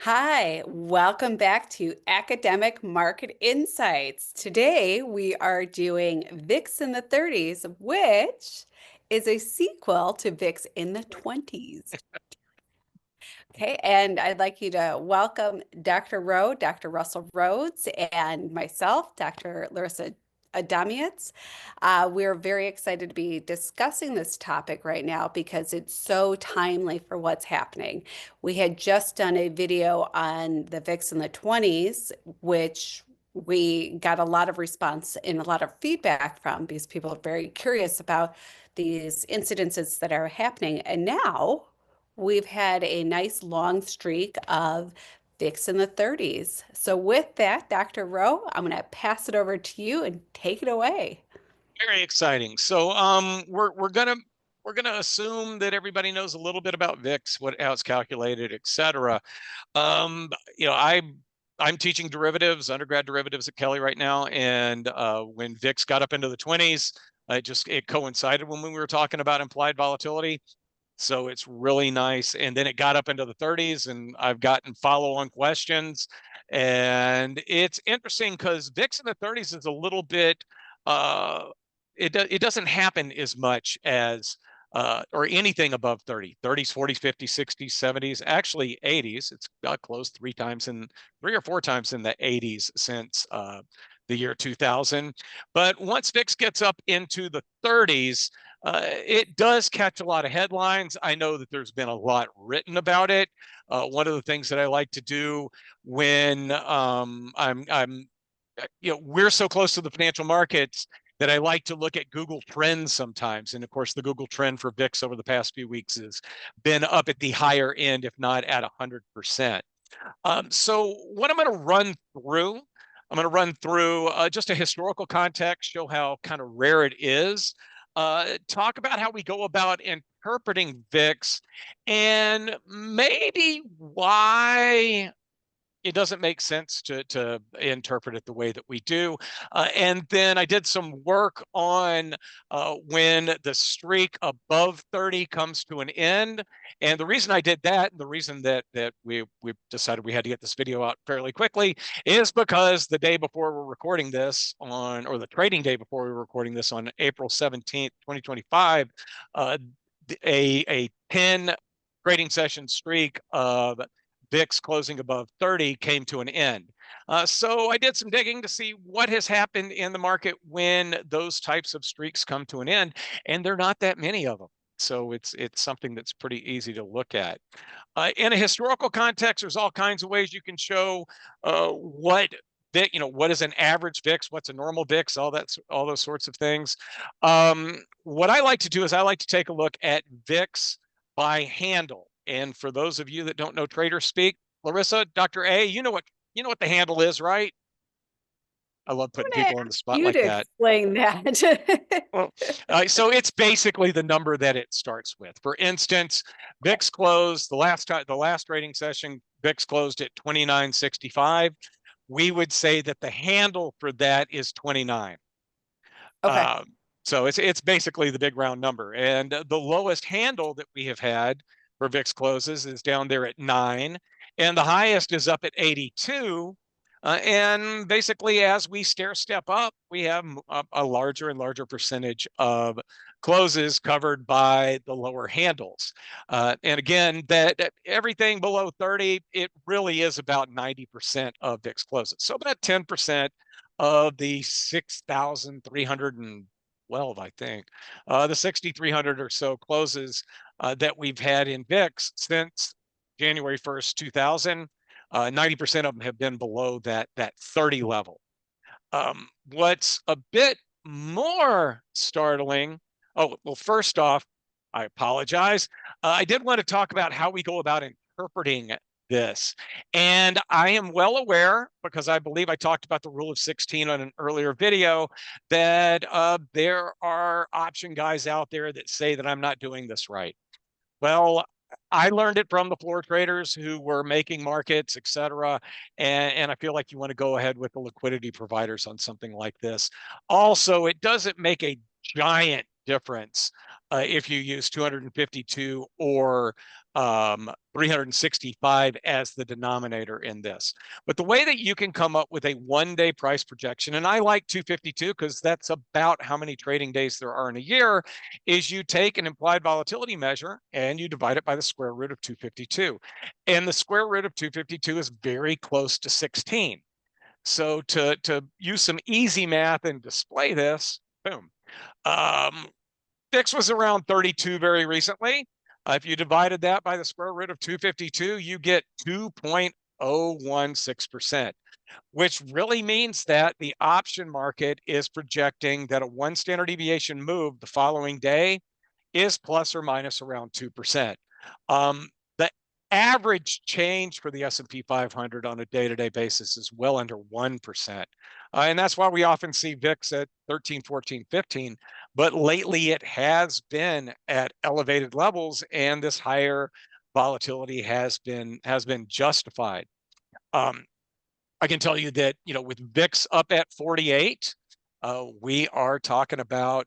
Hi, welcome back to Academic Market Insights. Today we are doing VIX in the 30s, which is a sequel to VIX in the 20s. Okay, and I'd like you to welcome Dr. Rowe, Dr. Russell Rhodes, and myself, Dr. Larissa Adamietz. We're very excited to be discussing this topic right now because it's so timely for what's happening. We had just done a video on the VIX in the 20s, which we got a lot of response and a lot of feedback from because people are very curious about these incidences that are happening. And now we've had a nice long streak of VIX in the 30s. So with that, Dr. Rowe, I'm going to pass it over to you and take it away. Very exciting. So we're gonna assume that everybody knows a little bit about VIX, how it's calculated, etc. Um, you know, I'm teaching derivatives, undergrad derivatives at Kelly right now, and when VIX got up into the 20s, it coincided when we were talking about implied volatility. So it's really nice. And then it got up into the 30s, and I've gotten follow-on questions. And it's interesting because VIX in the 30s is a little bit uh, it doesn't happen as much as or anything above 30, 30s, 40s, 50s, 60s, 70s, actually 80s. It's got close three or four times in the 80s since the year 2000. But once VIX gets up into the 30s, it does catch a lot of headlines. I know that there's been a lot written about it. One of the things that I like to do when we're so close to the financial markets that I like to look at Google Trends sometimes. And of course, the Google trend for VIX over the past few weeks has been up at the higher end, if not at 100%. So what I'm going to run through just a historical context, show how kind of rare it is, talk about how we go about interpreting VIX, and maybe why it doesn't make sense to interpret it the way that we do. And then I did some work on when the streak above 30 comes to an end. And the reason I did that, and the reason that we decided we had to get this video out fairly quickly, is because the day before we're recording this or the trading day before we were recording this on April 17th, 2025, a 10 trading session streak of VIX closing above 30 came to an end. So I did some digging to see what has happened in the market when those types of streaks come to an end, and there are not that many of them. So it's something that's pretty easy to look at. In a historical context, there's all kinds of ways you can show what what is an average VIX, what's a normal VIX, all those sorts of things. What I like to do is I like to take a look at VIX by handle. And for those of you that don't know trader speak, Larissa, Dr. A, you know what the handle is, right? I love I'm putting going to people on the ask spot you like to that. explain that. Well, so it's basically the number that it starts with. For instance, VIX closed the last trading session. VIX closed at 29.65. We would say that the handle for that is 29. Okay. Um, so it's basically the big round number. And the lowest handle that we have had for VIX closes is down there at 9, and the highest is up at 82. And basically, as we stair step up, we have a larger and larger percentage of closes covered by the lower handles. And again, that everything below 30, it really is about 90% of VIX closes. So about 10% of the 6,312, I think, the 6,300 or so closes that we've had in VIX since January 1st, 2000. 90% of them have been below that 30 level. What's a bit more startling, oh, well, first off, I apologize. I did want to talk about how we go about interpreting this. And I am well aware, because I believe I talked about the rule of 16 on an earlier video, that there are option guys out there that say that I'm not doing this right. Well, I learned it from the floor traders who were making markets, et cetera. And I feel like you want to go ahead with the liquidity providers on something like this. Also, it doesn't make a giant difference if you use 252 or 365 as the denominator in this. But the way that you can come up with a one-day price projection, and I like 252 because that's about how many trading days there are in a year, is you take an implied volatility measure and you divide it by the square root of 252. And the square root of 252 is very close to 16. So to use some easy math and display this, boom. VIX was around 32 very recently. If you divided that by the square root of 252, you get 2.016%, which really means that the option market is projecting that a 1 standard deviation move the following day is plus or minus around 2%. The average change for the S&P 500 on a day-to-day basis is well under 1%. And that's why we often see VIX at 13, 14, 15. But lately it has been at elevated levels, and this higher volatility has been justified. I can tell you that, with VIX up at 48, we are talking about,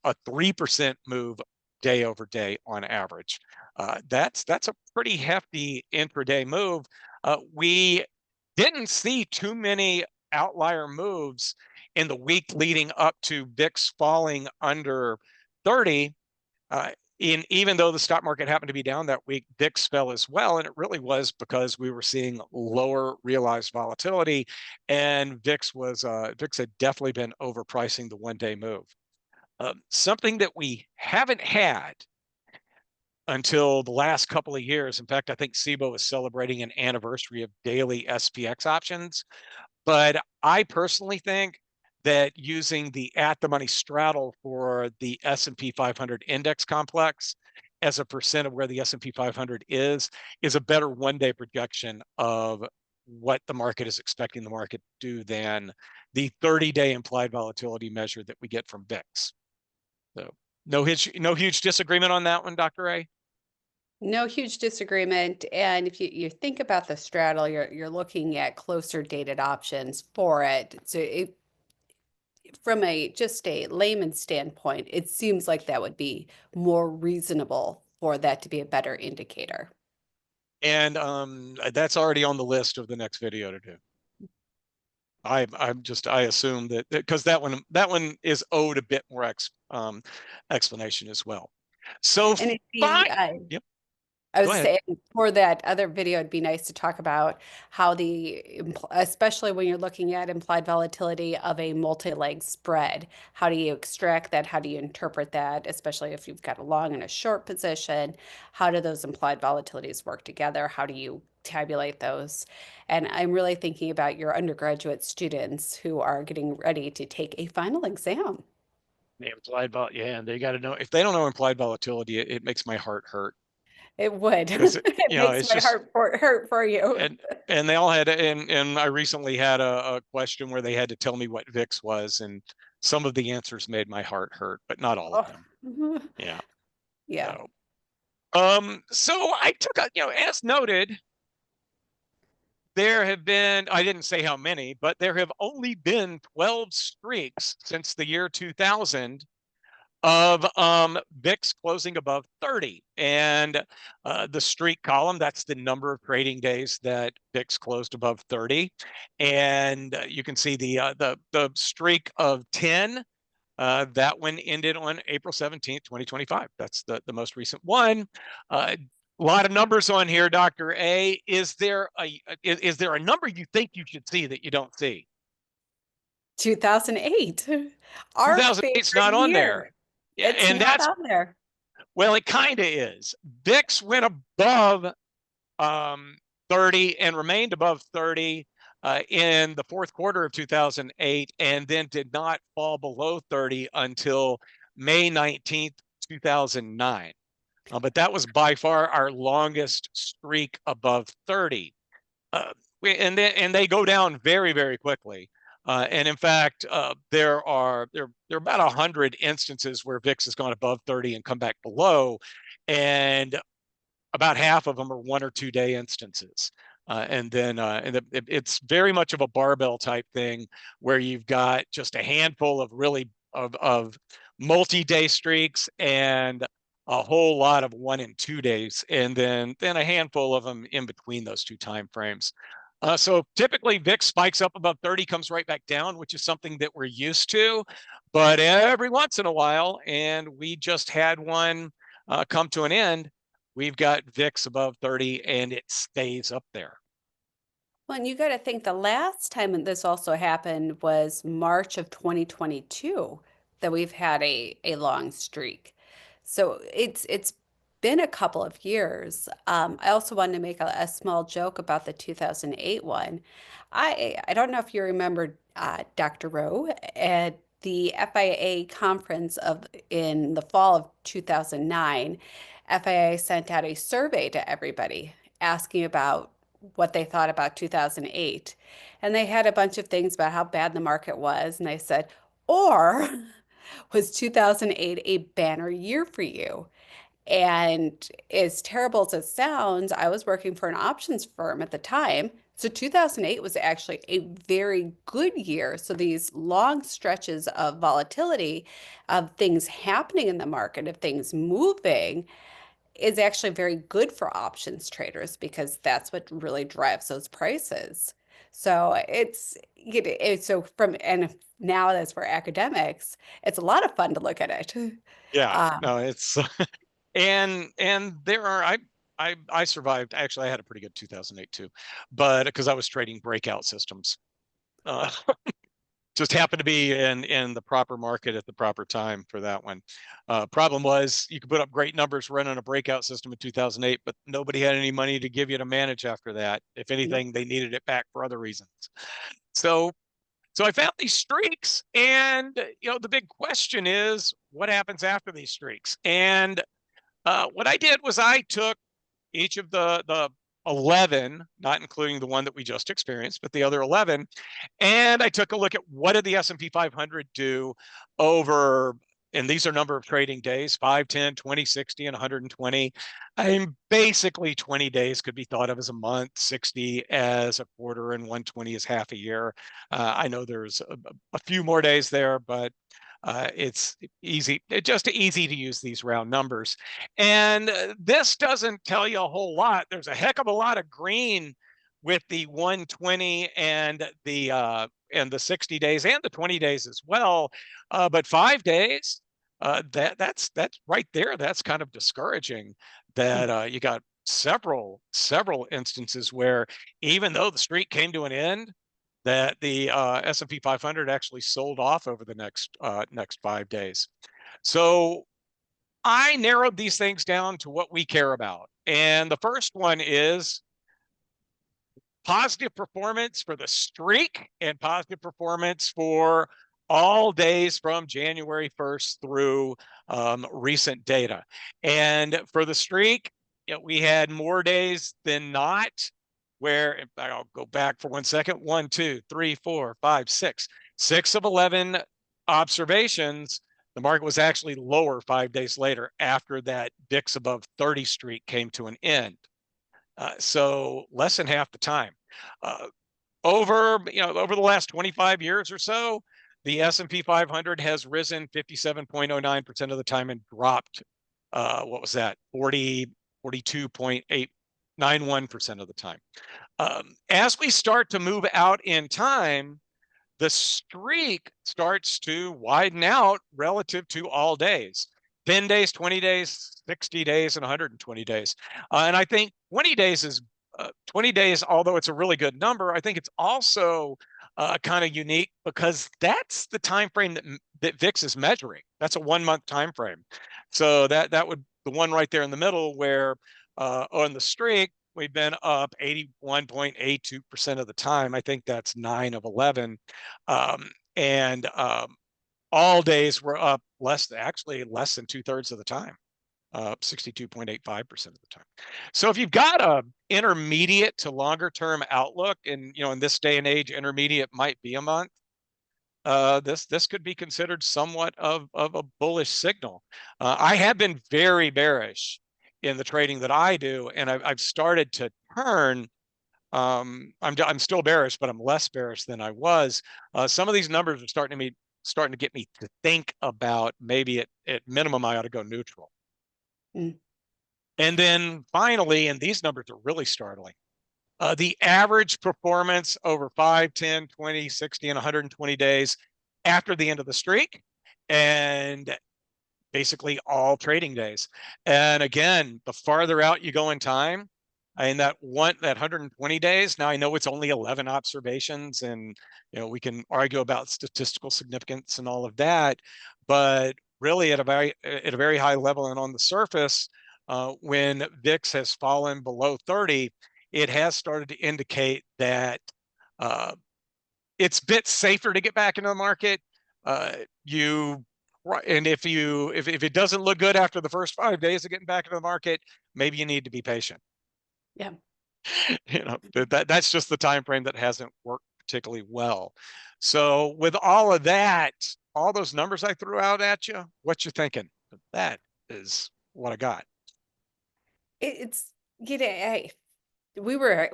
a 3% move day over day on average. That's a pretty hefty intraday move. We didn't see too many outlier moves in the week leading up to VIX falling under 30. Even though the stock market happened to be down that week, VIX fell as well, and it really was because we were seeing lower realized volatility, and VIX had definitely been overpricing the one-day move. Something that we haven't had until the last couple of years. In fact, I think SIBO is celebrating an anniversary of daily SPX options. But I personally think that using the at-the-money straddle for the S&P 500 index complex as a percent of where the S&P 500 is a better one-day projection of what the market is expecting the market to do than the 30-day implied volatility measure that we get from VIX. So no huge disagreement on that one, Dr. A? No huge disagreement. And if you think about the straddle, you're looking at closer dated options for it. So from just a layman's standpoint, it seems like that would be more reasonable for that to be a better indicator. And that's already on the list of the next video to do. I assume that because that one is owed a bit more explanation as well. So And it'd fine. be Yep. I Go was ahead. saying for that other video, it'd be nice to talk about how especially when you're looking at implied volatility of a multi-leg spread, how do you extract that? How do you interpret that? Especially if you've got a long and a short position, how do those implied volatilities work together? How do you tabulate those? And I'm really thinking about your undergraduate students who are getting ready to take a final exam. The implied yeah, and they got to know. If they don't know implied volatility, it makes my heart hurt It would. because It makes it's my just heart hurt for you. and they all had and I recently had a question where they had to tell me what VIX was, and some of the answers made my heart hurt, but not all of Oh. them. Yeah. Yeah. So so I took as noted, there have been, I didn't say how many, but there have only been 12 streaks since the year 2000 of VIX closing above 30. And the streak column, that's the number of trading days that VIX closed above 30. And you can see the streak of 10. That one ended on April 17th, 2025. That's the most recent one. A lot of numbers on here, Dr. A. Is there a number you think you should see that you don't see? 2008, our 2008's favorite not on there. year. Yeah, It's and not that's, on there. well, it kind of is. VIX went above um, 30 and remained above 30 in the fourth quarter of 2008, and then did not fall below 30 until May 19th, 2009. But that was by far our longest streak above 30. And they go down very, very quickly. And in fact, there are about 100 instances where VIX has gone above 30 and come back below, and about half of them are 1 or 2 day instances. And it's very much of a barbell type thing where you've got just a handful of really of multi-day streaks and a whole lot of 1 and 2 days, and then a handful of them in between those two time frames. So typically VIX spikes up above 30, comes right back down, which is something that we're used to. But every once in a while, and we just had one come to an end, we've got VIX above 30 and it stays up there. Well, and you got to think the last time this also happened was March of 2022 that we've had a long streak. So it's been a couple of years. I also wanted to make a small joke about the 2008 one. I don't know if you remember Dr. Rowe at the FIA conference of in the fall of 2009. FIA sent out a survey to everybody asking about what they thought about 2008. And they had a bunch of things about how bad the market was. And they said, or was 2008 a banner year for you? And as terrible as it sounds, I was working for an options firm at the time. So 2008 was actually a very good year. So these long stretches of volatility, of things happening in the market, of things moving, is actually very good for options traders because that's what really drives those prices. So so from and now that's for academics, it's a lot of fun to look at it. Yeah, Um, no, it's and there are I survived. Actually, I had a pretty good 2008 too, but because I was trading breakout systems. Uh, just happened to be in the proper market at the proper time for that one. Problem was you could put up great numbers running a breakout system in 2008, but nobody had any money to give you to manage after that. If nope. anything, they needed it back for other reasons. So so I found these streaks, and the big question is what happens after these streaks. And what I did was I took each of the 11, not including the one that we just experienced, but the other 11, and I took a look at what did the S&P 500 do over, and these are number of trading days, 5, 10, 20, 60, and 120. I mean, basically 20 days could be thought of as a month, 60 as a quarter, and 120 as half a year. I know there's a few more days there, but it's just easy to use these round numbers. And this doesn't tell you a whole lot. There's a heck of a lot of green with the 120 and the 60 days and the 20 days as well. But 5 days, that's right there. That's kind of discouraging that you got several instances where even though the streak came to an end, that the S&P 500 actually sold off over the next 5 days. So I narrowed these things down to what we care about. And the first one is positive performance for the streak and positive performance for all days from January 1st through recent data. And for the streak, we had more days than not where, I'll go back for 1 second, 1, 2, 3, 4, 5, 6, 6 of 11 observations. The market was actually lower 5 days later after that VIX above 30 streak came to an end. So less than half the time. Uh, over the last 25 years or so, the S&P 500 has risen 57.09% of the time and dropped, what was that, 42.891% of the time. As we start to move out in time, the streak starts to widen out relative to all days. 10 days, 20 days, 60 days, and 120 days. And I think 20 days, although it's a really good number, I think it's also kind of unique because that's the time frame that VIX is measuring. That's a 1 month time frame. So that would the one right there in the middle where on the streak, we've been up 81.82% of the time. I think that's 9 of 11. And all days were up actually less than 2/3 of the time, 62.85% of the time. So if you've got a intermediate to longer term outlook, and in this day and age, intermediate might be a month, this could be considered somewhat of a bullish signal. I have been very bearish in the trading that I do, and I've started to turn. I'm still bearish, but I'm less bearish than I was. Some of these numbers are starting to get me to think about maybe at minimum I ought to go neutral. Mm. And then finally, and these numbers are really startling, the average performance over 5, 10, 20, 60, and 120 days after the end of the streak, and basically all trading days. And again, the farther out you go in time, I mean that 120 days. Now I know it's only 11 observations, and we can argue about statistical significance and all of that, but really at a very high level and on the surface, when VIX has fallen below 30, it has started to indicate that uh, it's a bit safer to get back into the market. Uh, you and if it doesn't look good after the first 5 days of getting back into the market, maybe you need to be patient. Yeah. That's just the time frame that hasn't worked particularly well. So with all of that, all those numbers I threw out at you, what you thinking? That is what I got. It's, we were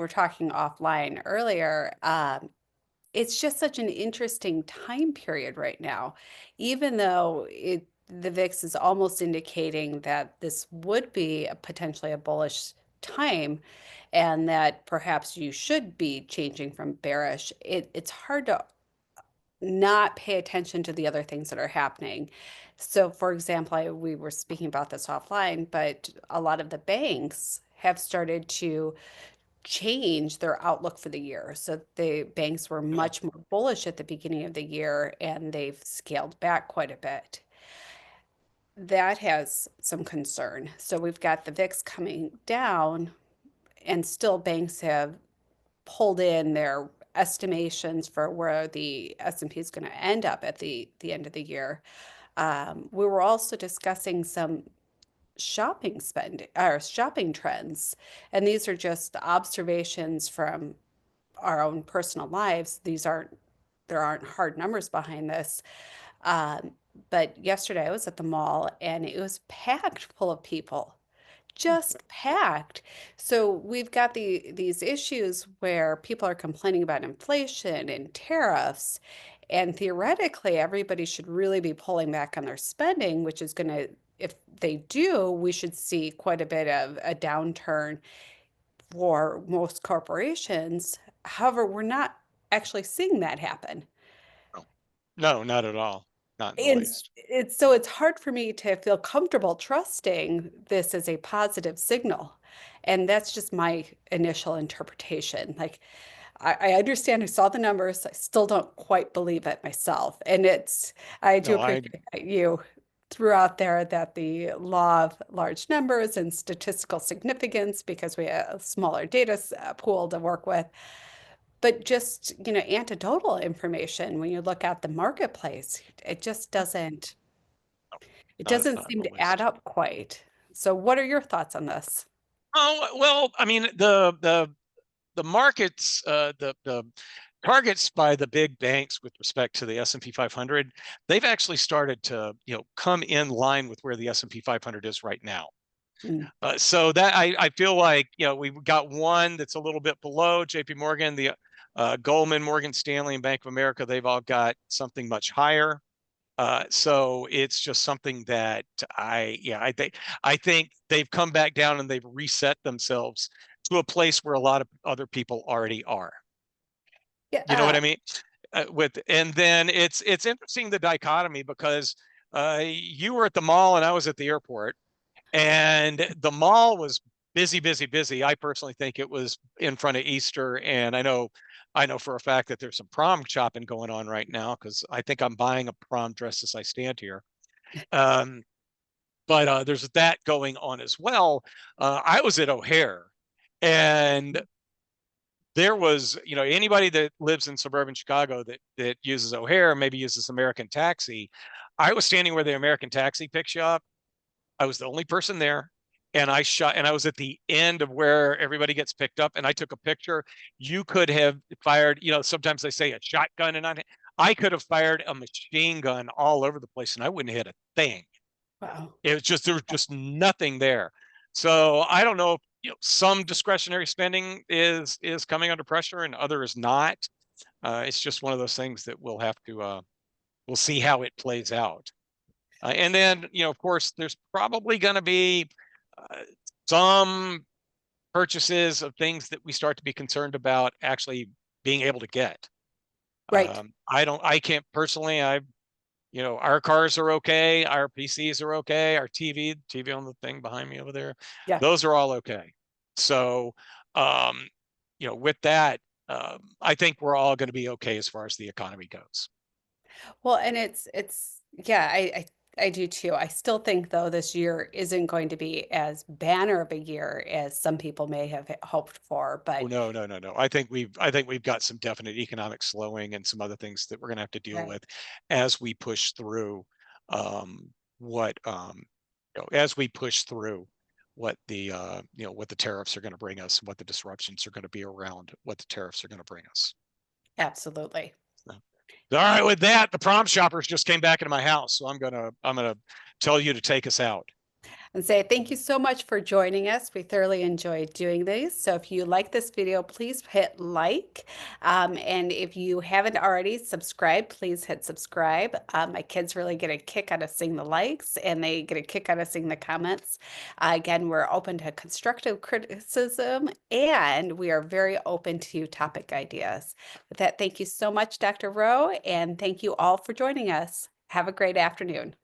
talking offline earlier. It's just such an interesting time period right now, even though the VIX is almost indicating that this would be potentially a bullish time and that perhaps you should be changing from bearish. It's hard to not pay attention to the other things that are happening. So, for example, we were speaking about this offline, but a lot of the banks have started to change their outlook for the year. So the banks were Yeah. much more bullish at the beginning of the year and they've scaled back quite a bit. That has some concern. So we've got the VIX coming down and still banks have pulled in their estimations for where the S&P is going to end up at the end of the year. We were also discussing some shopping trends, and these are just observations from our own personal lives. There aren't hard numbers behind this. Um, but yesterday I was at the mall and it was packed full of people, just packed. So we've got these issues where people are complaining about inflation and tariffs, and theoretically everybody should really be pulling back on their spending, which is going to, if they do, we should see quite a bit of a downturn for most corporations. However, we're not actually seeing that happen. No, not at all. Not in the And least. it's hard for me to feel comfortable trusting this as a positive signal. And that's just my initial interpretation. Like, I understand, I saw the numbers, I still don't quite believe it myself. And I do No, I appreciate that you threw out there that the law of large numbers and statistical significance, because we have a smaller data pool to work with, but just, anecdotal information, when you look at the marketplace, it not doesn't not in seem the to add least. up quite. So what are your thoughts on this? Oh well, I mean the markets, the targets by the big banks with respect to the S&P 500, they've actually started to come in line with where the S&P 500 is right now. Mm. So that I feel like we've got one that's a little bit below J.P. Morgan, the Goldman, Morgan Stanley, and Bank of America. They've all got something much higher. So it's just something that I think they've come back down and they've reset themselves to a place where a lot of other people already are. Yeah, You know what I mean? And then it's interesting, the dichotomy, because you were at the mall and I was at the airport, and the mall was busy, busy, busy. I personally think it was in front of Easter, and I know for a fact that there's some prom shopping going on right now because I think I'm buying a prom dress as I stand here. Um, but there's that going on as well. I was at O'Hare, and there was, anybody that lives in suburban Chicago that uses O'Hare, maybe uses American Taxi. I was standing where the American Taxi picks you up. I was the only person there. And I was at the end of where everybody gets picked up, and I took a picture. You could have fired, sometimes they say a shotgun, and I could have fired a machine gun all over the place and I wouldn't hit a thing. wow. There was just nothing there. So I don't know if some discretionary spending is coming under pressure and other is not. It's just one of those things that we'll have to we'll see how it plays out. And then, of course, there's probably going to be uh, some purchases of things that we start to be concerned about actually being able to get. Right. I can't personally, our cars are okay. Our PCs are okay. Our TV on the thing behind me over there, Yeah. those are all okay. So, um, with that, I think we're all going to be okay as far as the economy goes. Well, and it's yeah, I do too. I still think though this year isn't going to be as banner of a year as some people may have hoped for, Oh, but no, no, no, no. I think we've got some definite economic slowing and some other things that we're going to have to deal right. with as we push through what as we push through what the tariffs are going to bring us, what the disruptions are going to be around what the tariffs are going to bring us. Absolutely. So, all right, with that, the prom shoppers just came back into my house, so I'm gonna tell you to take us out. And say thank you so much for joining us. We thoroughly enjoyed doing these. So if you like this video, please hit like. And if you haven't already subscribed, please hit subscribe. My kids really get a kick out of seeing the likes and they get a kick out of seeing the comments. Again, we're open to constructive criticism and we are very open to topic ideas. With that, thank you so much, Dr. Rowe, and thank you all for joining us. Have a great afternoon.